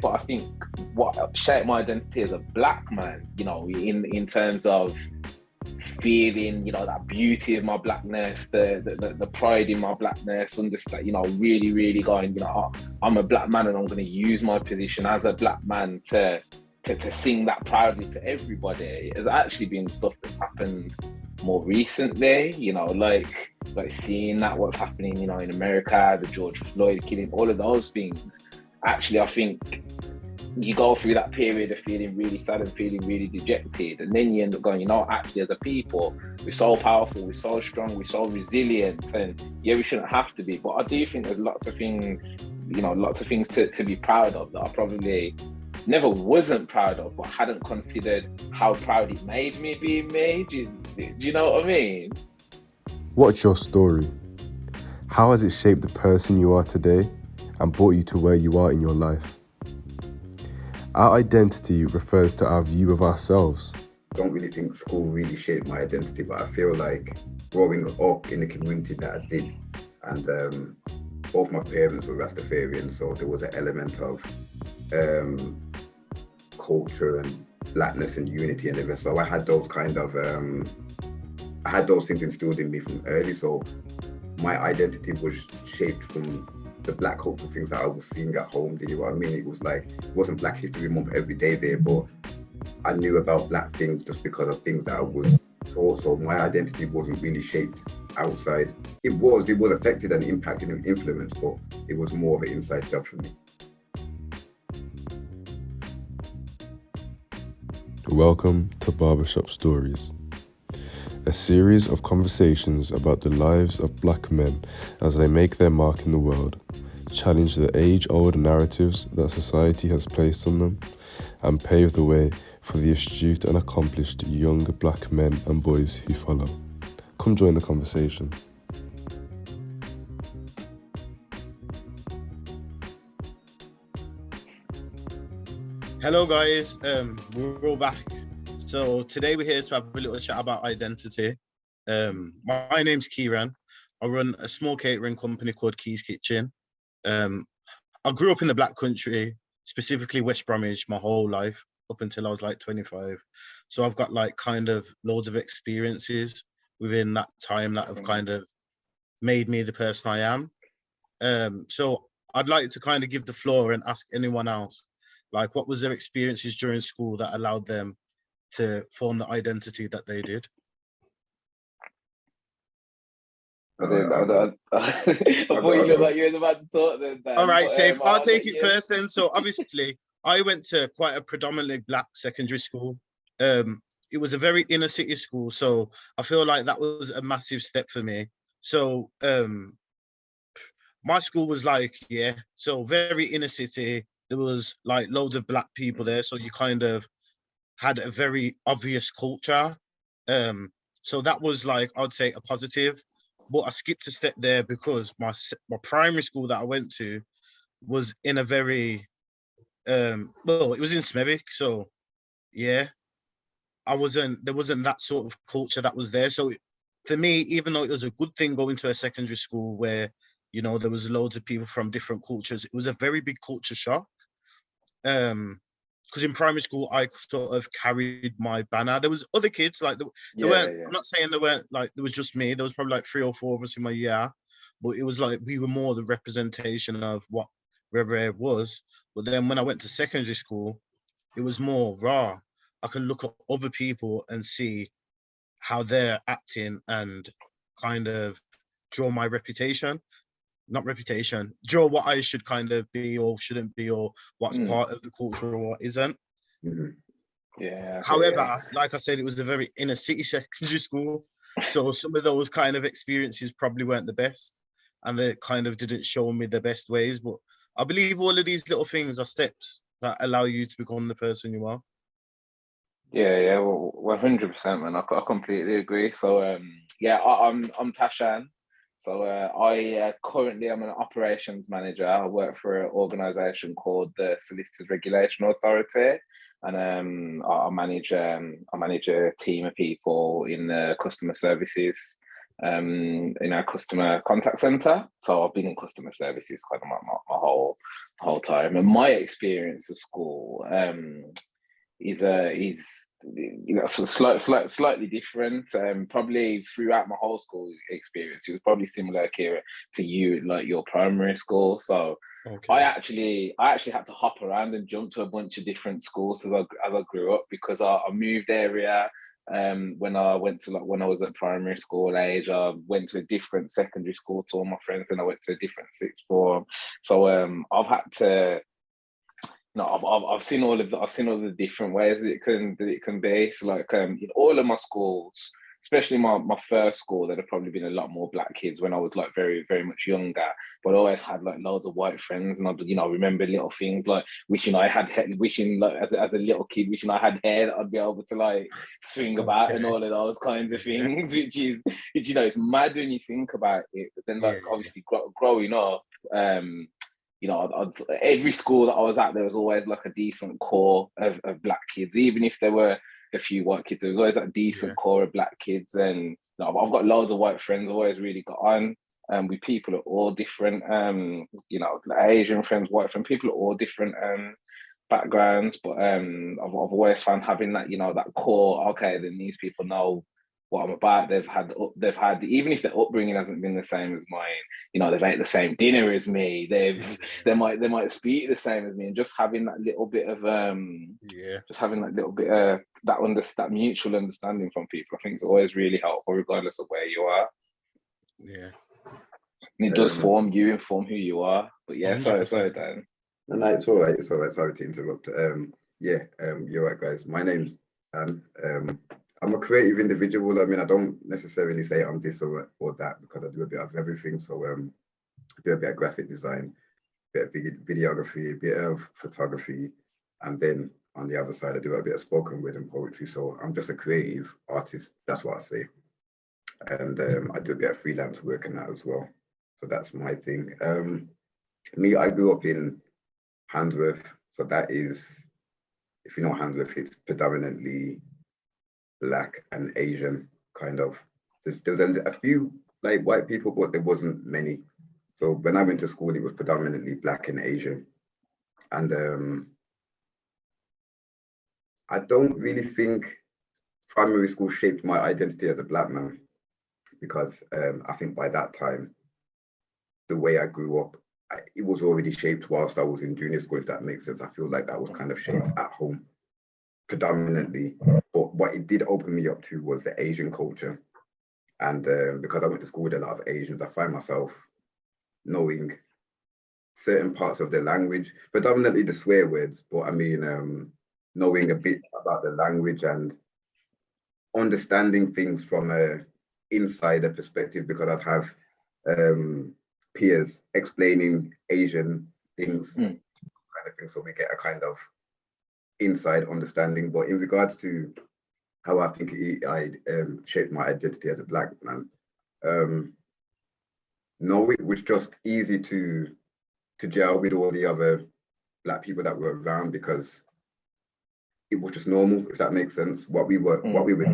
But I think what shaped my identity as a black man, in terms of feeling, that beauty of my blackness, the pride in my blackness, understand, really, really going, I'm a black man and I'm going to use my position as a black man to sing that proudly to everybody. It has actually been stuff that's happened more recently, like seeing that what's happening, in America, the George Floyd killing, all of those things. Actually, I think you go through that period of feeling really sad and feeling really dejected, and then you end up going, actually, as a people, we're so powerful, we're so strong, we're so resilient, and yeah, we shouldn't have to be. But I do think there's lots of things, to be proud of that I probably never wasn't proud of, but hadn't considered how proud it made me being made. Do you know what I mean? What's your story? How has it shaped the person you are today and brought you to where you are in your life? Our identity refers to our view of ourselves. I don't really think school really shaped my identity, but I feel like growing up in the community that I did, and both my parents were Rastafarian, so there was an element of culture and blackness and unity and everything. So I had those things instilled in me from early. So my identity was shaped from the black cultural things that I was seeing at home. Do you know what I mean? It was like, it wasn't Black History Month every day there, but I knew about black things just because of things that I was taught. So my identity wasn't really shaped outside. It was affected and impacted and influenced, but it was more of an inside job for me. Welcome to Barbershop Stories, a series of conversations about the lives of black men as they make their mark in the world, challenge the age-old narratives that society has placed on them, and pave the way for the astute and accomplished young black men and boys who follow. Come join the conversation. Hello guys, we're all back. So today we're here to have a little chat about identity. My name's Kieran. I run a small catering company called Keys Kitchen. I grew up in the Black Country, specifically West Bromwich, my whole life up until I was like 25. So I've got like kind of loads of experiences within that time that have kind of made me the person I am. So I'd like to kind of give the floor and ask anyone else, like, what was their experiences during school that allowed them to form the identity that they did? I thought you looked like you were about to talk then. All right, safe. I'll take it first then. So obviously, I went to quite a predominantly black secondary school. It was a very inner city school, so I feel like that was a massive step for me. So my school was like, so very inner city. There was like loads of black people there, so you kind of had a very obvious culture. So that was like, I'd say, a positive. But I skipped a step there because my primary school that I went to was in a very, well, it was in Smethwick, so yeah, there wasn't that sort of culture that was there. So for me, even though it was a good thing going to a secondary school where, there was loads of people from different cultures, it was a very big culture shock. Because in primary school, I sort of carried my banner. There was other kids, like there weren't. I'm not saying there weren't, like there was just me. There was probably like 3 or 4 of us in my year, but it was like we were more the representation of wherever it was. But then when I went to secondary school, it was more raw. I can look at other people and see how they're acting and kind of draw my reputation. Not reputation, draw what I should kind of be or shouldn't be, or what's part of the culture or what isn't. Mm-hmm. Yeah. However, like I said, it was a very inner city secondary school. So some of those kind of experiences probably weren't the best, and they kind of didn't show me the best ways. But I believe all of these little things are steps that allow you to become the person you are. Yeah, 100%, man. I completely agree. So, I'm Tashan. So I currently am an operations manager. I work for an organisation called the Solicitors Regulation Authority, and I manage a team of people in the customer services, in our customer contact centre. So I've been in customer services kind of my whole time. And my experience of school is slightly different. Probably throughout my whole school experience, it was probably similar, Kira, to you, like your primary school. So Okay. I actually had to hop around and jump to a bunch of different schools as I grew up, because I moved area. When I was at primary school age, I went to a different secondary school to all my friends, and I went to a different sixth form. So I've had to, no, I've seen all of the different ways that it can be. So like in all of my schools, especially my first school, there'd have probably been a lot more black kids when I was like very, very much younger. But I always had like loads of white friends, and I remember little things like wishing like as a little kid, wishing I had hair that I'd be able to like swing about and all of those kinds of things, which it's mad when you think about it. But then like obviously growing up, every school that I was at, there was always like a decent core of black kids, even if there were a few white kids. There was always that decent core of black kids, and I've got loads of white friends. I've always really got on with people at all different, Asian friends, white friends, people at all different backgrounds. But I've always found having that, that core. Okay, then these people know what I'm about. They've had, even if their upbringing hasn't been the same as mine, they've ate the same dinner as me. They might speak the same as me, and just having that little bit of just having that little bit of that mutual understanding from people, I think is always really helpful, regardless of where you are. Yeah, and it does inform who you are. But yeah, sorry, Dan. No, it's all right. Sorry to interrupt. You're right, guys. My name's Dan. I'm a creative individual. I mean, I don't necessarily say I'm this or that, because I do a bit of everything. So I do a bit of graphic design, a bit of videography, a bit of photography, and then on the other side, I do a bit of spoken word and poetry. So I'm just a creative artist. That's what I say. And I do a bit of freelance work and that as well. So that's my thing. I grew up in Handsworth. So that is, if you know Handsworth, it's predominantly Black and Asian kind of. There was a few like white people, but there wasn't many. So when I went to school, it was predominantly Black and Asian. And I don't really think primary school shaped my identity as a Black man, because I think by that time, the way I grew up, it was already shaped whilst I was in junior school, if that makes sense. I feel like that was kind of shaped at home predominantly. But what it did open me up to was the Asian culture. And because I went to school with a lot of Asians, I find myself knowing certain parts of the language, predominantly the swear words, but I mean, knowing a bit about the language and understanding things from a insider perspective, because I'd have peers explaining Asian things, kind of thing. So we get a kind of inside understanding. But in regards to how I think I shaped my identity as a Black man, no, it was just easy to gel with all the other Black people that were around, because it was just normal, if that makes sense. What we were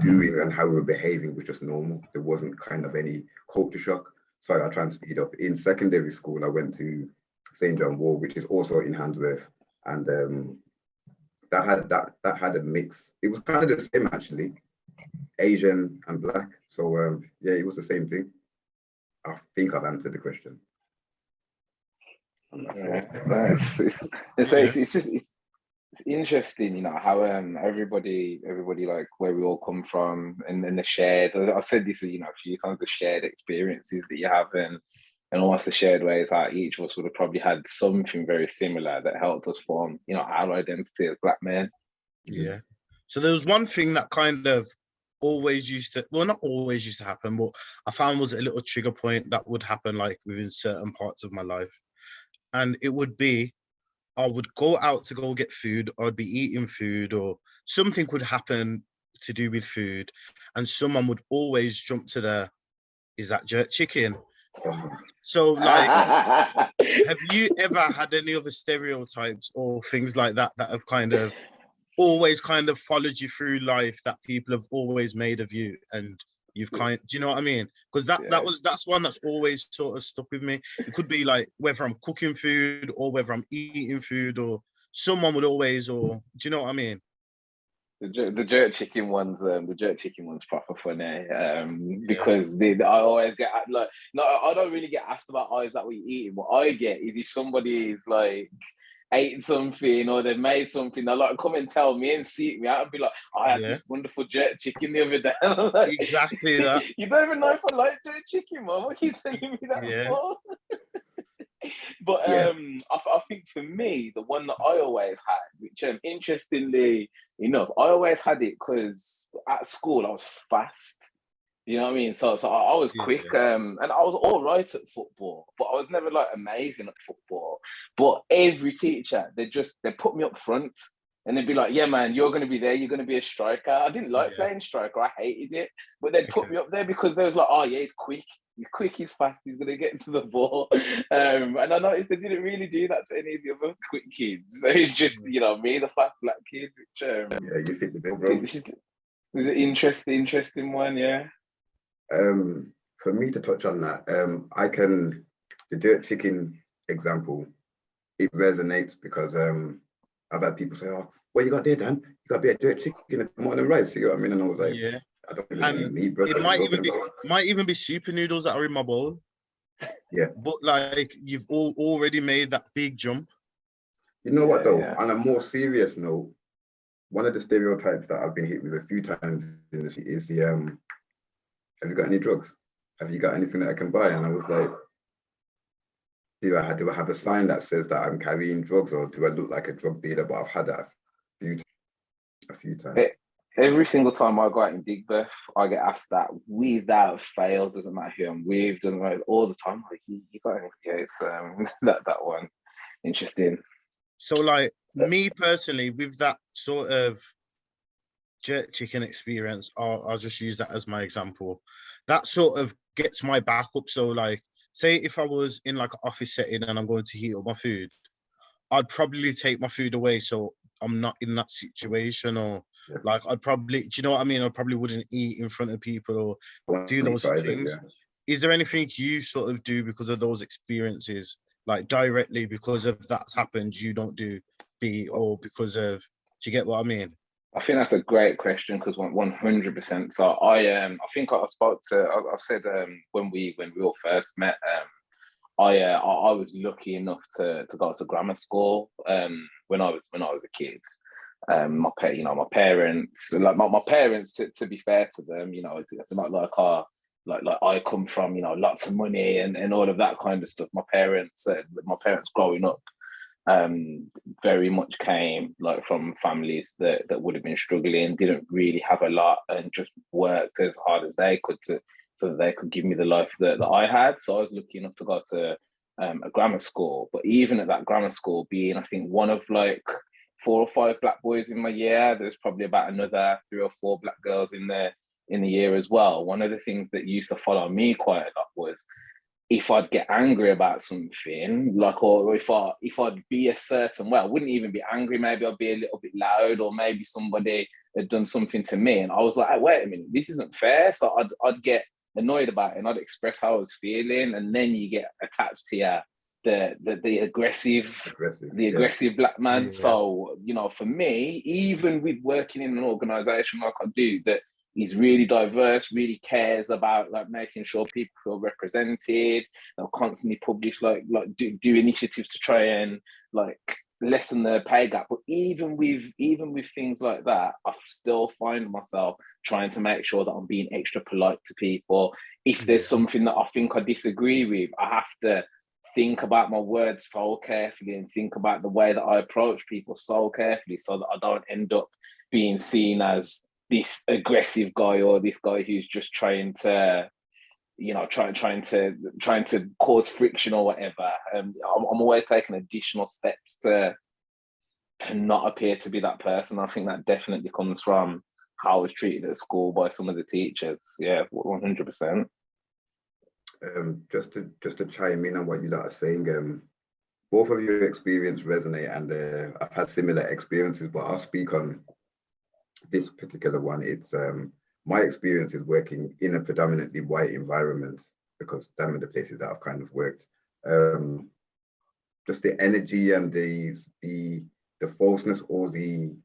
doing and how we were behaving was just normal. There wasn't kind of any culture shock. Sorry, I'll try and speed up. In secondary school, I went to St. John Wall, which is also in Handsworth, and that had a mix. It was kind of the same actually, Asian and Black. So yeah, it was the same thing. I think I've answered the question. It's interesting, how everybody like where we all come from, and then the shared. I've said this, a few times, the shared experiences that you have, and almost the shared ways that each of us would have probably had something very similar that helped us form, our identity as Black men. Yeah. So there was one thing that kind of always used to, well, not always used to happen, but I found was a little trigger point that would happen like within certain parts of my life. And it would be, I would go out to go get food, or I'd be eating food, or something would happen to do with food, and someone would always jump to is that jerk chicken? So like, have you ever had any other stereotypes or things like that that have kind of always kind of followed you through life, that people have always made of you, and you've kind, do you know what I mean? Because that's one that's always sort of stuck with me. It could be like whether I'm cooking food or whether I'm eating food, or someone would always, or do you know what I mean? The jerk chicken ones, proper funny. Because I always get like, no, I don't really get asked about, oh, is that what you're eating? What I get is if somebody is like ate something or they've made something, they'll like come and tell me and seek me out and be like, I had this wonderful jerk chicken the other day. Like, exactly that. You don't even know if I like jerk chicken, man. What are you telling me that for? But I think for me, the one that I always had, which interestingly enough, I always had it because at school I was fast. You know what I mean? So I was quick, and I was all right at football, but I was never like amazing at football. But every teacher, they put me up front, and they'd be like, "Yeah, man, you're going to be there. You're going to be a striker." I didn't like playing striker. I hated it, but they'd put me up there because they was like, "Oh yeah, he's quick. He's quick. He's fast. He's going to get to the ball." And I noticed they didn't really do that to any of the other quick kids. So it's just me, the fast black kid. Which you fit the bill, bro. Which is an interesting one, yeah. For me to touch on that, the dirt chicken example, it resonates because I've had people say, "Oh, what you got there, Dan? You got a bit of dirt chicken and morning rice." You know what I mean? And I was like, I don't really need bread. It might even be super noodles that are in my bowl. Yeah. But like you've already made that big jump. You know what though? On a more serious note, one of the stereotypes that I've been hit with a few times in this is the have you got any drugs? Have you got anything that I can buy? And I was like, do I have a sign that says that I'm carrying drugs, or do I look like a drug dealer? But I've had that a few times. Every single time I go out in Digbeth, I get asked that without fail. Doesn't matter who I'm with, doesn't matter, all the time. Like, you got it. Yeah, it's that one. Interesting. So like me personally, with that sort of jerk chicken experience, I'll just use that as my example. That sort of gets my back up. So like, say if I was in like an office setting and I'm going to heat up my food, I'd probably take my food away so I'm not in that situation, or like I'd probably, do you know what I mean? I probably wouldn't eat in front of people or do those things. Is there anything you sort of do because of those experiences, like directly because of that's happened, you don't do or because of, do you get what I mean? I think that's a great question because 100%. So I think I spoke to, I said when we all first met, I was lucky enough to go to grammar school when I was a kid. My parents, like my parents, to be fair to them, it's not like I come from lots of money and all of that kind of stuff. My parents growing up very much came like from families that would have been struggling, didn't really have a lot, and just worked as hard as they could so that they could give me the life that I had. So I was lucky enough to go to a grammar school. But even at that grammar school, being I think one of like 4 or 5 black boys in my year, there's probably about another 3 or 4 black girls in the year as well. One of the things that used to follow me quite a lot was if I'd get angry about something, like, or if I'd be a certain way, I wouldn't even be angry. Maybe I'd be a little bit loud, or maybe somebody had done something to me, and I was like, hey, wait a minute, this isn't fair. So I'd get annoyed about it, and I'd express how I was feeling, and then you get attached to the aggressive black man. Yeah. So for me, even with working in an organization like I do, that he's really diverse, really cares about like making sure people feel represented. They'll constantly publish like do initiatives to try and like lessen the pay gap. But even with things like that, I still find myself trying to make sure that I'm being extra polite to people. If there's something that I think I disagree with, I have to think about my words so carefully and think about the way that I approach people so carefully, so that I don't end up being seen as this aggressive guy, or this guy who's just trying to cause friction or whatever. I'm always taking additional steps to not appear to be that person. I think that definitely comes from how I was treated at school by some of the teachers. Yeah, 100%. Just to chime in on what you lot are saying, both of your experience resonate, and I've had similar experiences, but I'll speak on this particular one. It's my experience is working in a predominantly white environment, because them are the places that I've kind of worked. Just the energy and the falseness, or that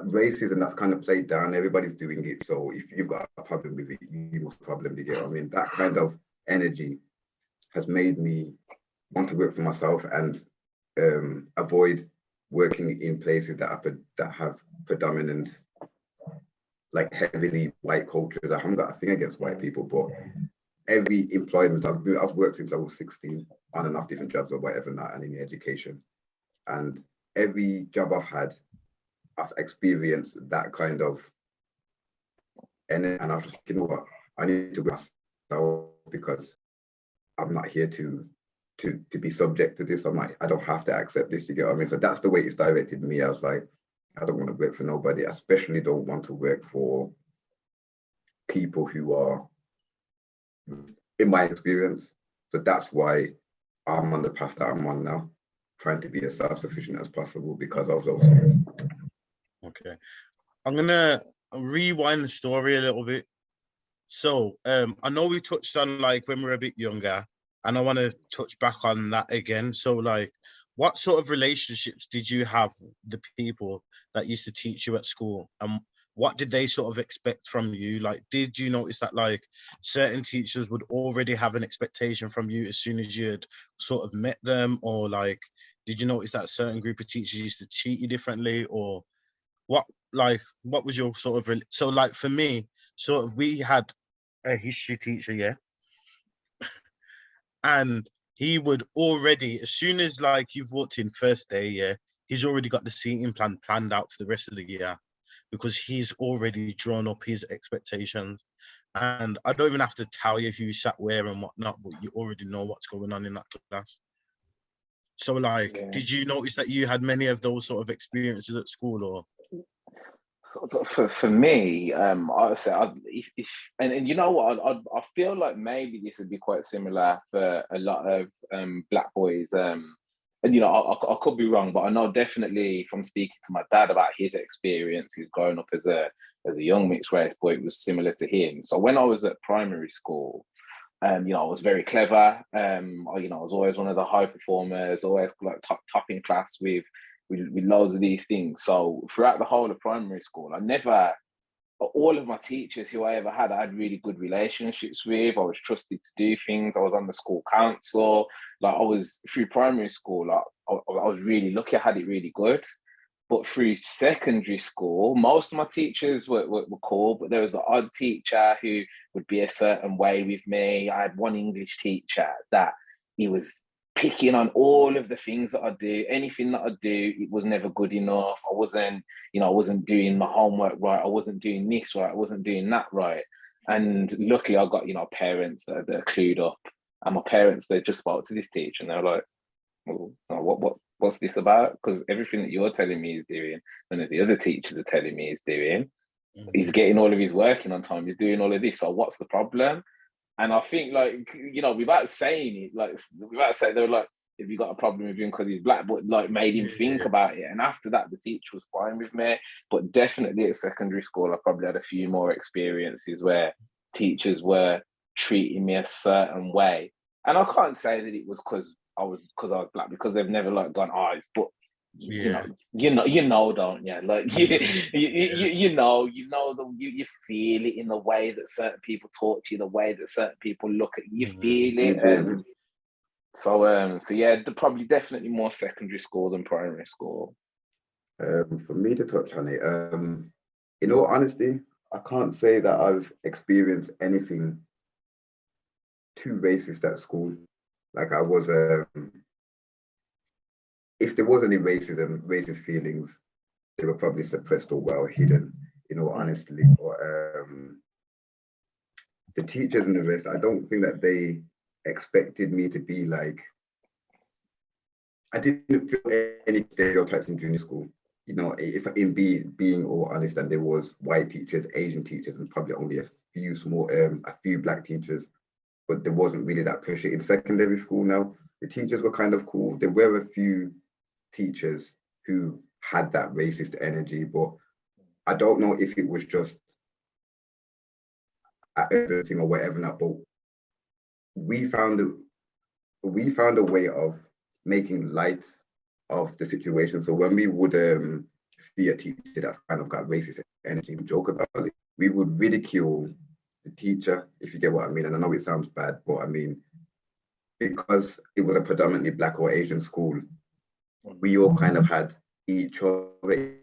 racism that's kind of played down. Everybody's doing it, so if you've got a problem with it, you must problem. You get what I mean? That kind of energy has made me want to work for myself and avoid working in places that have predominant, like heavily white cultures. I haven't got a thing against white people, but every employment I've worked since I was 16 on and off different jobs or whatever now, and in education, and every job I've had, I've experienced that kind of, and I was just, you know what, I need to be myself, because I'm not here to be subject to this. I don't have to accept this. You get what I mean? So that's the way it's directed me. I was like, I don't want to work for nobody. I especially don't want to work for people who are, in my experience. So that's why I'm on the path that I'm on now, trying to be as self-sufficient as possible because of those things. Okay, I'm gonna rewind the story a little bit. So I know we touched on like when we were a bit younger, and I want to touch back on that again. So like, what sort of relationships did you have with the people that used to teach you at school, and what did they sort of expect from you? Like, did you notice that like certain teachers would already have an expectation from you as soon as you had sort of met them, or like, did you notice that a certain group of teachers used to treat you differently, or what was your sort of so like for me, sort of, we had a history teacher, yeah, and he would already, as soon as like you've walked in first day, yeah, he's already got the seating plan planned out for the rest of the year, because he's already drawn up his expectations. And I don't even have to tell you who sat where and whatnot, but you already know what's going on in that class. So like, Yeah. did you notice that you had many of those sort of experiences at school, or? So for me, I would say, and you know what, I feel like maybe this would be quite similar for a lot of black boys. And you know, I could be wrong, but I know definitely from speaking to my dad about his experiences growing up as a young mixed race boy, it was similar to him. So when I was at primary school, you know, I was very clever. You know, I was always one of the high performers, always like top in class with loads of these things. So throughout the whole of primary school, all of my teachers who I ever had, I had really good relationships with. I was trusted to do things. I was on the school council. Like I was through primary school, like I was really lucky. I had it really good. But through secondary school, most of my teachers were cool, but there was the odd teacher who would be a certain way with me. I had one English teacher that he was picking on all of the things that I do. Anything that I do, it was never good enough. I wasn't doing my homework right. I wasn't doing this right. I wasn't doing that right. And luckily I got, parents that are clued up. And my parents, they just spoke to this teacher and they were like, well, what's this about? Because everything that you're telling me he's doing, none of the other teachers are telling me he's doing. He's getting all of his work in on time. He's doing all of this. So what's the problem? And I think, like, without saying it, they were like, "Have you got a problem with him because he's black?" But like, made him think about it. And after that, the teacher was fine with me. But definitely at secondary school, I probably had a few more experiences where teachers were treating me a certain way. And I can't say that it was because I was black, because they've never like gone, "Oh, but." You know, don't you? Like you feel it in the way that certain people talk to you, the way that certain people look at you, feel it. So yeah, probably definitely more secondary school than primary school. For me to touch on it, in all honesty, I can't say that I've experienced anything too racist at school. Like I was, if there was any racist feelings, they were probably suppressed or well hidden, in all honesty. But the teachers and the rest, I don't think that they expected me to be like, I didn't feel any stereotypes in junior school. If in being all honest, and there was white teachers, Asian teachers, and probably only a few black teachers, but there wasn't really that pressure in secondary school. Now the teachers were kind of cool. There were a few teachers who had that racist energy, but I don't know if it was just at everything or whatever. Not, but we found a way of making light of the situation. So when we would see a teacher that kind of got racist energy, we joke about it. We would ridicule the teacher, if you get what I mean. And I know it sounds bad, but I mean, because it was a predominantly Black or Asian school, we all kind of had each other.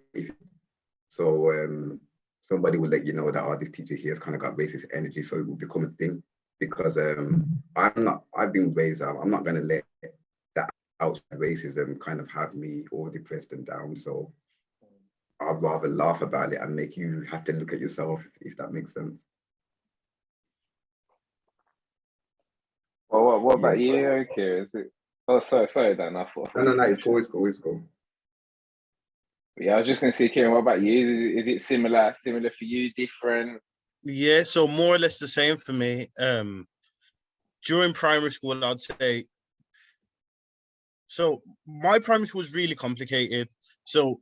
So somebody would let you know that, oh, this teacher here has kind of got racist energy, so it will become a thing. Because I've been raised, I'm not going to let that outside racism kind of have me all depressed and down. So I'd rather laugh about it and make you have to look at yourself, if that makes sense. Well, what about Yes. you, okay? Is it? Oh, sorry, Dan. I thought. No, it's cool. Yeah, I was just going to say, Kieran, what about you? Is it similar for you, different? Yeah, so more or less the same for me. During primary school, I'd say, so my primary school was really complicated. So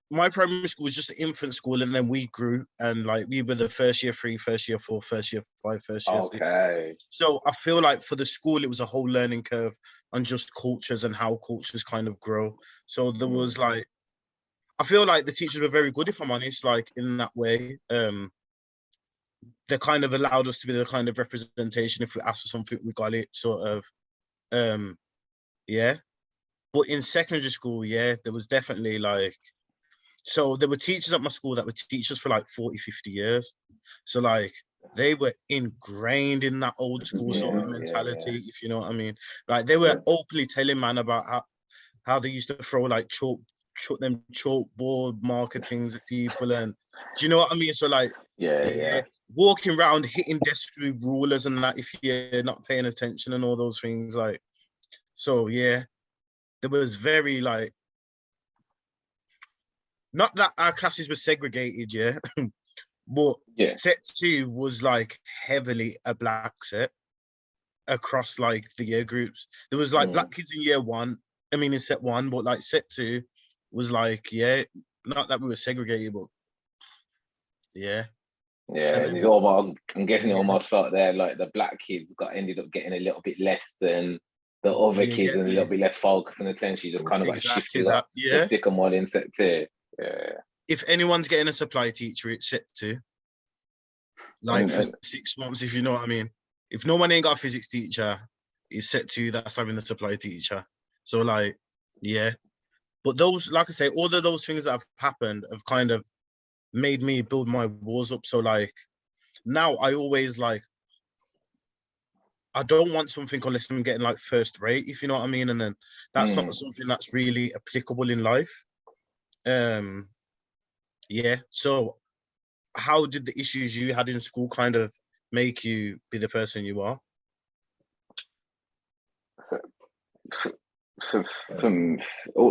my primary school was just an infant school, and then we grew, and like we were the first year 3, first year 4, first year 5, first year 6. Okay. So I feel like for the school, it was a whole learning curve on just cultures and how cultures kind of grow. So there was like, I feel like the teachers were very good, if I'm honest, like in that way. They kind of allowed us to be the kind of representation. If we asked for something, we got it, sort of. Yeah. But in secondary school, yeah, there was definitely like, so there were teachers at my school that were teachers for like 40, 50 years. So like they were ingrained in that old school sort of mentality, if you know what I mean. Like they were openly telling man about how they used to throw like chalkboard marketings at people, and do you know what I mean? So like Yeah. walking around hitting desks with rulers and that if you're not paying attention and all those things, like, so yeah, there was very like, not that our classes were segregated, yeah, but set 2 was like heavily a Black set across like the year groups. There was like Black kids in year 1, I mean in set 1, but like set 2 was like, yeah, not that we were segregated, but yeah. Yeah, I'm guessing it almost felt there like the Black kids ended up getting a little bit less than the other kids and a little bit less focus and attention. You just kind of got shifted up. Yeah. To stick them all in set 2. Yeah. If anyone's getting a supply teacher, it's set 2. Like for 6 months, if you know what I mean. If no one ain't got a physics teacher, it's set 2 that's having the supply teacher. So like, yeah. But those, like I say, all of those things that have happened have kind of made me build my walls up. So like now I always like, I don't want something unless I'm getting like first rate, if you know what I mean. And then that's not something that's really applicable in life. Yeah. So how did the issues you had in school kind of make you be the person you are?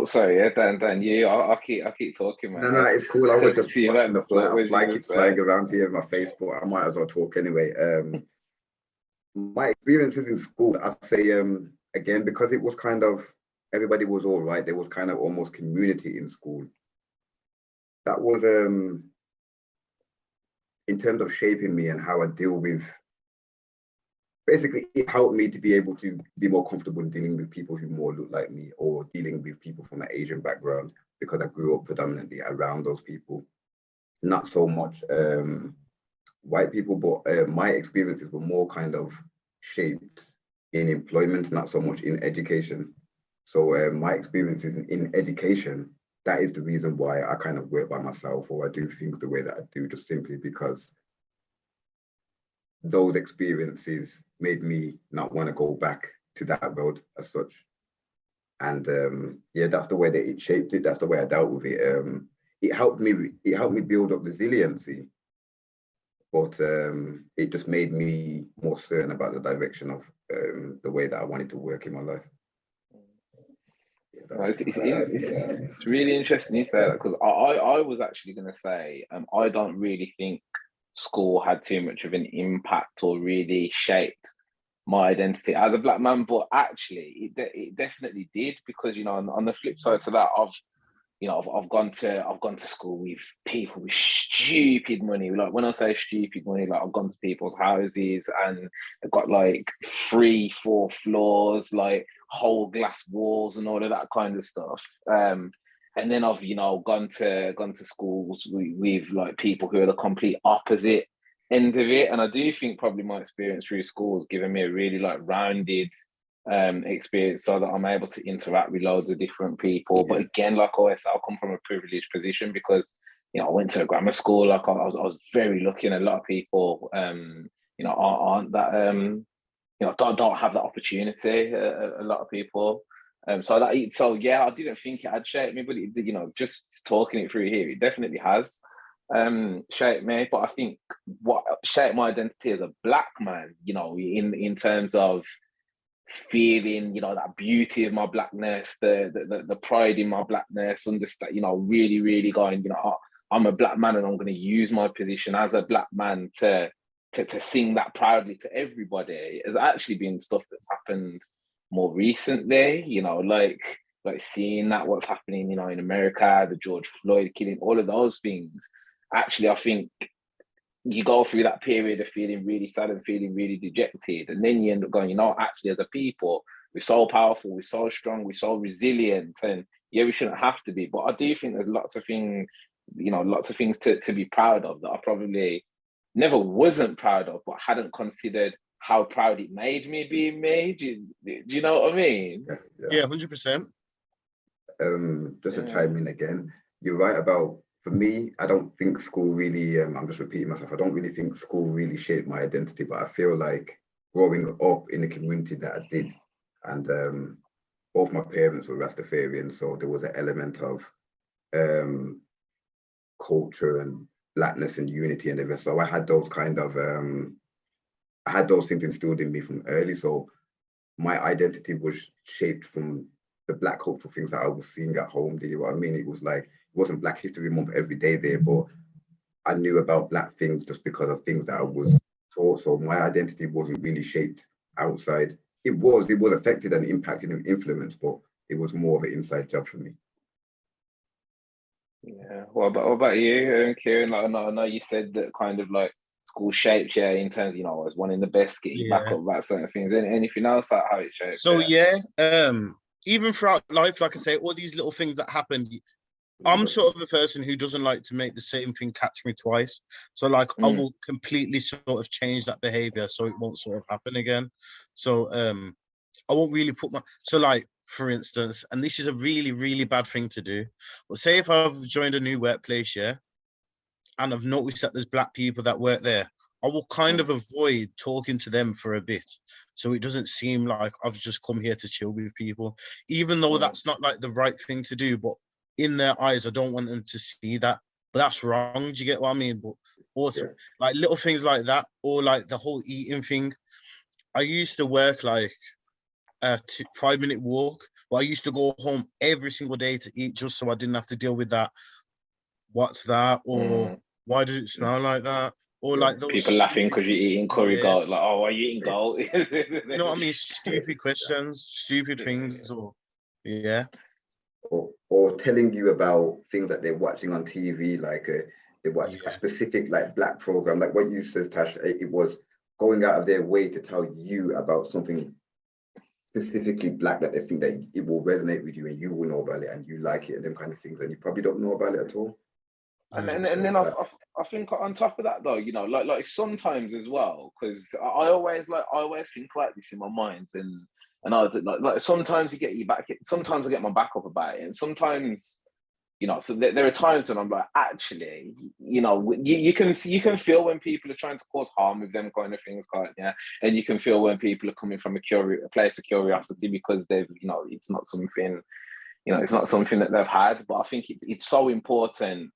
Sorry, yeah, Dan, you. I'll keep talking, man. No, it's cool. I was just watching the fly keeps flying around here in my face, but I might as well talk anyway. My experiences in school, I'd say, again, because it was kind of, everybody was all right. There was kind of almost community in school. That was, in terms of shaping me and how I deal with, basically it helped me to be able to be more comfortable in dealing with people who more look like me, or dealing with people from an Asian background, because I grew up predominantly around those people. Not so much white people, but my experiences were more kind of shaped in employment, not so much in education. So my experiences in education, that is the reason why I kind of work by myself, or I do things the way that I do, just simply because those experiences made me not want to go back to that road as such. And yeah, that's the way that it shaped it. That's the way I dealt with it. It helped me build up resiliency, but it just made me more certain about the direction of the way that I wanted to work in my life. It's really interesting you say that, because I was actually going to say I don't really think school had too much of an impact or really shaped my identity as a Black man, but actually it definitely did, because, you know, on the flip side to that, I've gone to school with people with stupid money. Like when I say stupid money, like I've gone to people's houses and they've got like 3, 4 floors, like whole glass walls and all of that kind of stuff. And then I've gone to schools with like people who are the complete opposite end of it. And I do think probably my experience through school has given me a really like rounded experience so that I'm able to interact with loads of different people. But again, like always, I'll come from a privileged position because I went to a grammar school. Like I was very lucky, and a lot of people aren't that don't have that opportunity. A lot of people. So yeah, I didn't think it had shaped me, but it, just talking it through here, it definitely has shaped me. But I think what shaped my identity as a black man, in terms of feeling, that beauty of my blackness, the pride in my blackness, understand, really, really going, I'm a black man and I'm going to use my position as a black man to sing that proudly to everybody. Has actually been stuff that's happened more recently, like seeing that what's happening, in America, the George Floyd killing, all of those things. Actually, I think you go through that period of feeling really sad and feeling really dejected, and then you end up going, actually, as a people, we're so powerful, we're so strong, we're so resilient, and yeah, we shouldn't have to be. But I do think there's lots of things, to be proud of that I probably never wasn't proud of, but hadn't considered how proud it made me being made. Do you know what I mean? Yeah, 100%. Just to chime in again, you're right about, for me, I don't think school really, I'm just repeating myself, I don't really think school really shaped my identity, but I feel like growing up in the community that I did, and both my parents were Rastafarian, so there was an element of culture and blackness and unity and everything. So I had those kind of, I had those things instilled in me from early. So my identity was shaped from the black cultural things that I was seeing at home. Do you know what I mean? It was like, it wasn't Black History Month every day there, but I knew about black things just because of things that I was taught. So my identity wasn't really shaped outside. It was affected and impacted and influenced, but it was more of an inside job for me. Yeah. What about you, Kieran? Like, I know you said that kind of like school shaped you in terms, I was one in the best, getting back up about certain things. Anything else, like how it shaped? So even throughout life, like I say, all these little things that happened, I'm sort of a person who doesn't like to make the same thing catch me twice. So like I will completely sort of change that behavior so it won't sort of happen again. So I won't really so like, for instance, and this is a really, really bad thing to do, but say if I've joined a new workplace, and I've noticed that there's black people that work there, I will kind of avoid talking to them for a bit, so it doesn't seem like I've just come here to chill with people, even though that's not like the right thing to do. But in their eyes, I don't want them to see that. But that's wrong. Do you get what I mean? But also, like little things like that, or like the whole eating thing. I used to work like a 5-minute walk, but I used to go home every single day to eat just so I didn't have to deal with that. What's that? Or why does it smell like that? Or like those people laughing because you're eating curry goat. Like, oh, why are you eating goat? You know what I mean? Stupid questions, stupid things, or Or telling you about things that they're watching on TV, like they watch a specific like black program, like what you said, Tash. It was going out of their way to tell you about something specifically black that they think that it will resonate with you and you will know about it and you like it and them kind of things, and you probably don't know about it at all. And then I think on top of that though, like sometimes as well, because I always think like this in my mind, and I was like sometimes you get your back, sometimes I get my back up about it, and sometimes so there are times when I'm like, actually, you can feel when people are trying to cause harm with them kind of things, can't you? And you can feel when people are coming from a place of curiosity because they've, it's not something, it's not something that they've had. But I think it's so important,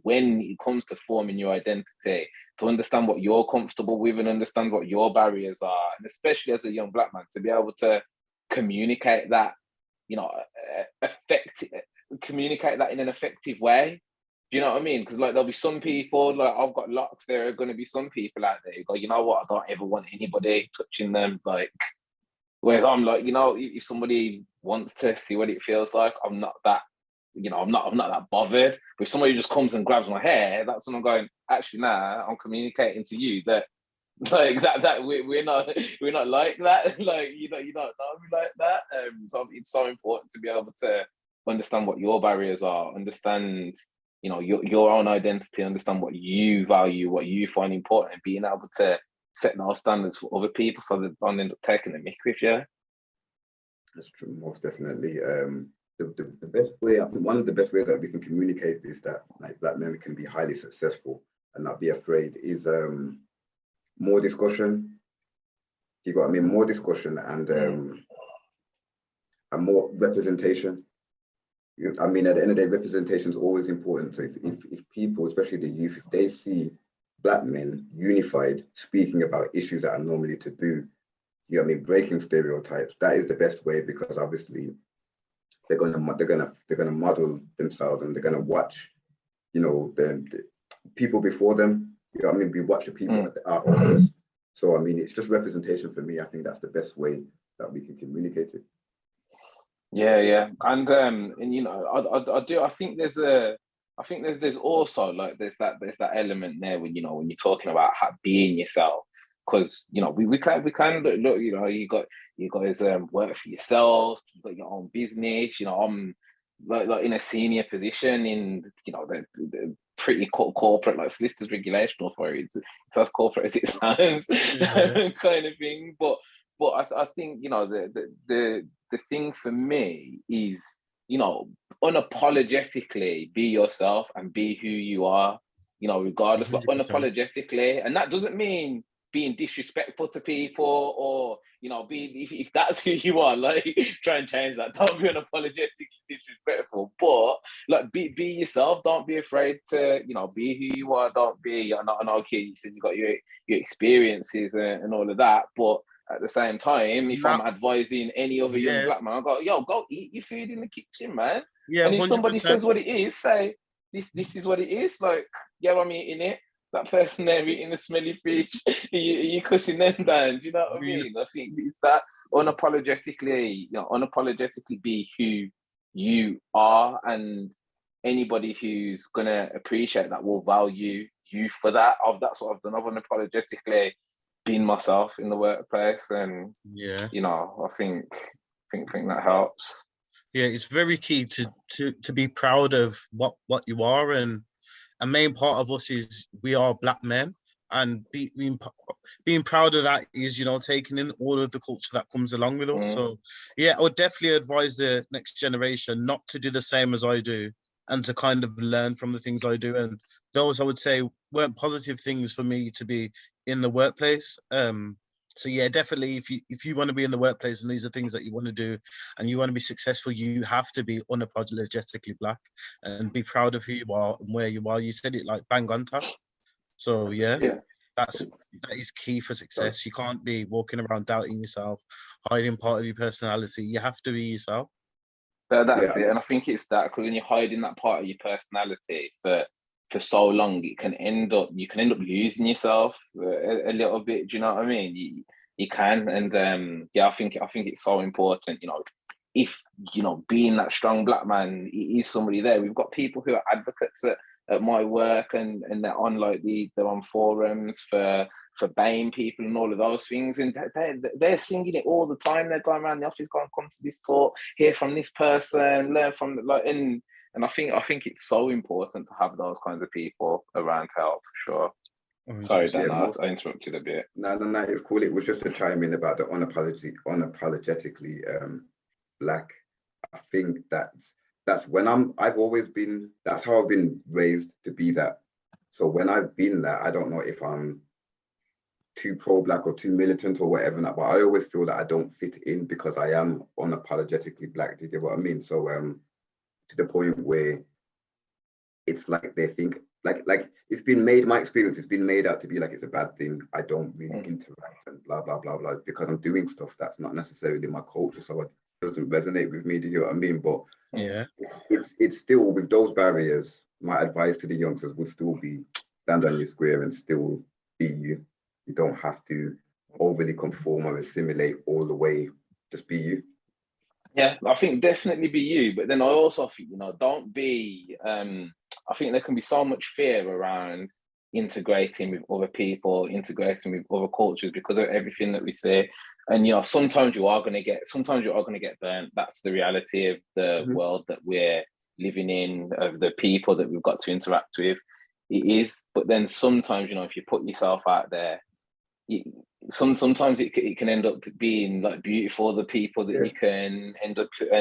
when it comes to forming your identity, to understand what you're comfortable with and understand what your barriers are, and especially as a young black man, to be able to communicate that, communicate that in an effective way. Do you know what I mean? Because like there'll be some people, like I've got locks, there are going to be some people out there who go, you know what, I don't ever want anybody touching them. Like, whereas I'm like, if somebody wants to see what it feels like, I'm not that I'm not that bothered. But if somebody just comes and grabs my hair, that's when I'm going, actually, nah, I'm communicating to you that like that we're not like that. Like you don't know me like that. So it's so important to be able to understand what your barriers are, understand your own identity, understand what you value, what you find important, and being able to set those standards for other people so they don't end up taking the mick with you. That's true, most definitely. The best way, I think one of the best ways that we can communicate is that like black men can be highly successful and not be afraid is more discussion. You got what I mean? More discussion and more representation. I mean, at the end of the day, representation is always important. So if people, especially the youth, if they see black men unified, speaking about issues that are normally taboo, you know what I mean, breaking stereotypes, that is the best way, because obviously they're gonna model themselves and they're gonna watch, the people before them. You know what I mean? We watch the people that are others. So I mean, it's just representation for me. I think that's the best way that we can communicate it. Yeah, and I do. I think there's also like there's that element there when when you're talking about being yourself, because we kind of look, you guys work for yourselves, you got your own business. I'm like in a senior position in the pretty corporate, like solicitors regulation authority. It's as corporate as it sounds, kind of thing. But I think the thing for me is unapologetically be yourself and be who you are. Regardless, like 100%. unapologetically, and that doesn't mean being disrespectful to people or if that's who you are, like try and change that. Don't be unapologetically disrespectful, but like be yourself. Don't be afraid to be who you are. Don't be. I know, okay, you said you got your experiences and all of that, but at the same time, if I'm advising any other young black man, I go, yo, go eat your food in the kitchen, man. Yeah, and if 100%. somebody says what it is, say this is what it is. Like, yeah, I'm eating it. That person there eating the smelly fish, you cussing them down. Do you know what I mean? I think it's that unapologetically be who you are, and anybody who's gonna appreciate that will value you for that. That's what I've done. I've unapologetically been myself in the workplace, and I think that helps. Yeah, it's very key to be proud of what you are, and a main part of us is we are black men, and being proud of that is taking in all of the culture that comes along with us. So yeah, I would definitely advise the next generation not to do the same as I do, and to kind of learn from the things I do, and those I would say weren't positive things for me to be in the workplace. So yeah, definitely if you want to be in the workplace and these are things that you want to do and you want to be successful, you have to be unapologetically black and be proud of who you are and where you are. You said it like bang on, Tash. So yeah. That is key for success. You can't be walking around doubting yourself, hiding part of your personality. You have to be yourself. That's it. And I think it's that, because when you're hiding that part of your personality for so long, you can end up losing yourself a little bit. Do you know what I mean? You can, and I think it's so important. If being that strong black man is somebody there. We've got people who are advocates at my work, and they're on they're on forums for BAME people and all of those things, and they're singing it all the time. They're going around the office, going, come to this talk, hear from this person, learn from and I think it's so important to have those kinds of people around to help, for sure. Sorry, Dan, I interrupted a bit. No, it's cool. It was just to chime in about the unapologetically black. I think that's when I've always been, that's how I've been raised to be that. So when I've been that, I don't know if I'm too pro-black or too militant or whatever, but I always feel that I don't fit in because I am unapologetically black. Do you get what I mean? So to the point where it's like they think like it's been made, my experience, it's been made out to be like it's a bad thing. I don't really interact and blah blah blah blah because I'm doing stuff that's not necessarily my culture, so it doesn't resonate with me. Do you know what I mean? But yeah, it's still, with those barriers, my advice to the youngsters would still be stand on your square and still be you. You don't have to overly conform or assimilate all the way. Just be you. Yeah, I think definitely be you, but then I also think, don't be I think there can be so much fear around integrating with other people, integrating with other cultures because of everything that we say. And sometimes you are gonna get burnt. That's the reality of the Mhm. world that we're living in, of the people that we've got to interact with. It is, but then sometimes, if you put yourself out there, you, sometimes it can end up being like beautiful, the people that Yeah, you can end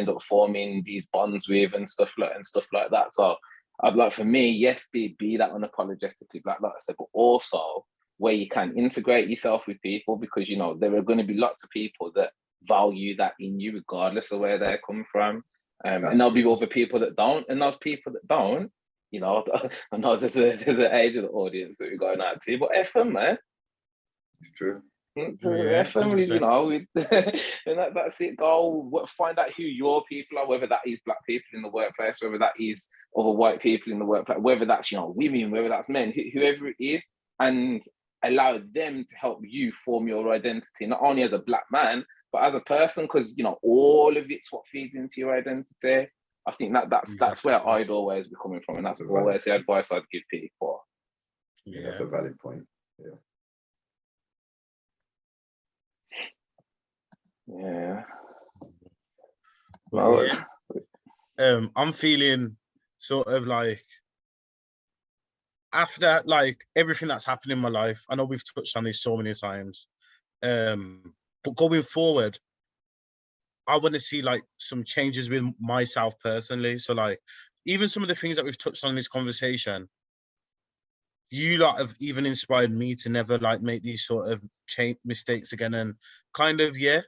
up forming these bonds with and stuff like that. So I'd like, for me, yes, be that unapologetically black, like I said, but also where you can integrate yourself with people, because there are going to be lots of people that value that in you regardless of where they're coming from. And that's there'll be true. other people that don't, and those people that don't, I know there's an age of the audience that we're going out to, but F them, man. It's true. Yeah, Family, 100%. and that's it. Go find out who your people are, whether that is black people in the workplace, whether that is other white people in the workplace, whether that's women, whether that's men, whoever it is, and allow them to help you form your identity, not only as a black man, but as a person, because all of it's what feeds into your identity. I think that's Exactly. where I'd always be coming from, and that's That's a valid always the point. advice I'd give people. Yeah, that's Yeah. a valid point. Yeah. Yeah. But Well, yeah, I'm feeling sort of like after like everything that's happened in my life. I know we've touched on this so many times. But going forward, I want to see like some changes with myself personally. So like even some of the things that we've touched on in this conversation, you lot have even inspired me to never like make these sort of mistakes again, and kind of yeah.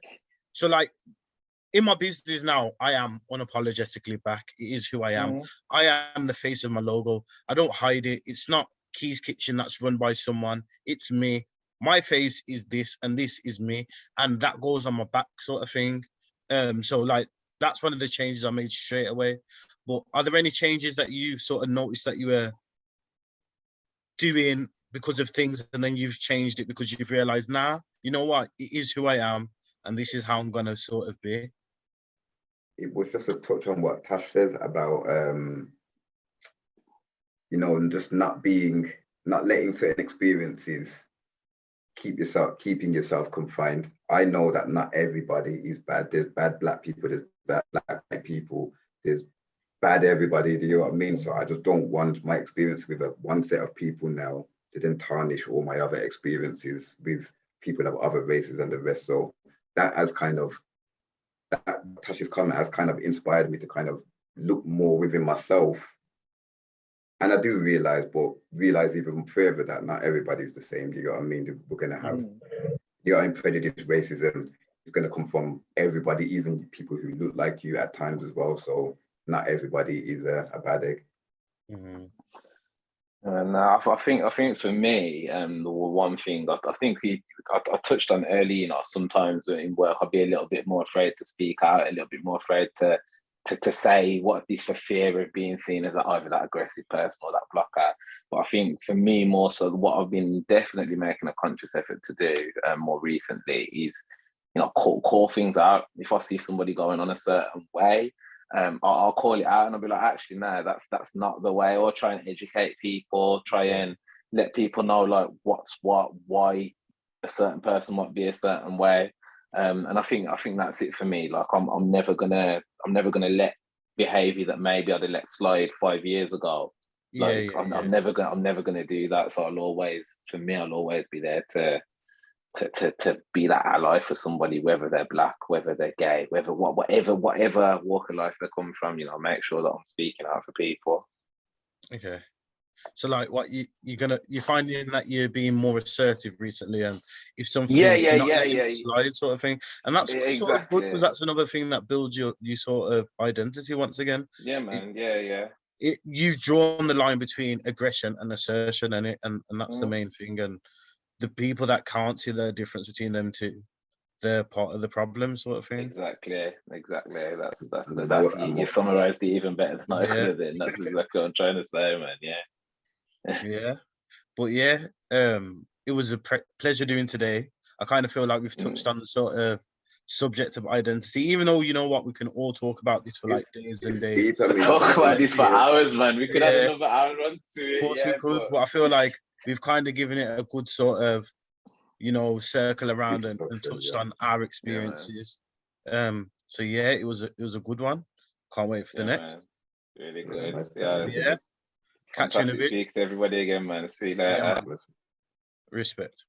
So like in my business now, I am unapologetically back. It is who I am. mm, I am the face of my logo. I don't hide it. It's not Key's Kitchen that's run by someone. It's me. My face is this, and this is me, and that goes on my back, sort of thing. So like that's one of the changes I made straight away. But are there any changes that you sort of noticed that you were doing because of things, and then you've changed it because you've realized, nah, you know what? It is who I am, and this is how I'm gonna sort of be. It was just a touch on what Tash says about and just not letting certain experiences keeping yourself confined. I know that not everybody is bad. There's bad black people, there's bad black white people, there's bad everybody, do you know what I mean? So I just don't want my experience with one set of people now to then tarnish all my other experiences with people of other races and the rest. So that has kind of that Tash's comment has kind of inspired me to kind of look more within myself. And I do realize even further that not everybody's the same. You know what I mean? We're gonna have mm. prejudice, racism is gonna come from everybody, even people who look like you at times as well. So not everybody is a bad egg. Mm-hmm. And I think for me, the one thing I think I touched on early, sometimes in work I'd be a little bit more afraid to speak out, a little bit more afraid to say what this, for fear of being seen as either that aggressive person or that blocker. But I think for me, more so, what I've been definitely making a conscious effort to do more recently is, call things out. If I see somebody going on a certain way, I'll call it out and I'll be like, actually, no, that's not the way. Or try and educate people, try and let people know like what's what, why a certain person might be a certain way. And I think that's it for me. Like I'm never gonna let behaviour that maybe I'd have let slide 5 years ago. Yeah, Like yeah, I'm yeah. never gonna do that. So I'll always be there to be that ally for somebody, whether they're black, whether they're gay, whatever walk of life they're coming from. Make sure that I'm speaking out for people. Okay. So like what you're finding that you're being more assertive recently, and if Yeah, something yeah, you're not yeah, letting yeah. it slide, sort of thing. And that's sort of good because Exactly. that's another thing that builds your sort of identity once again. Yeah, It, man. Yeah, yeah. you've drawn the line between aggression and assertion in it, and that's the Mm. main thing. And the people that can't see the difference between them two, they're part of the problem, sort of thing. Exactly. That's And you what summarized it even better than I could Yeah, have done. That's exactly what I'm trying to say, man. Yeah. yeah. But yeah, it was a pleasure doing today. I kind of feel like we've touched Mm. on the sort of subject of identity, even though, you know what, we can all talk about this for like days and days. deep, I mean, Talk about this for hours, man. We could Yeah. add another hour on to Of it. course we could, but I feel like we've kind of given it a good sort of, you know, circle around and touched on our experiences. So yeah, it was a good one. Can't wait for the next. Man. Really good. Yeah. Catch you in a bit. Speak to everybody again, man. See you later. Yeah, man. Respect.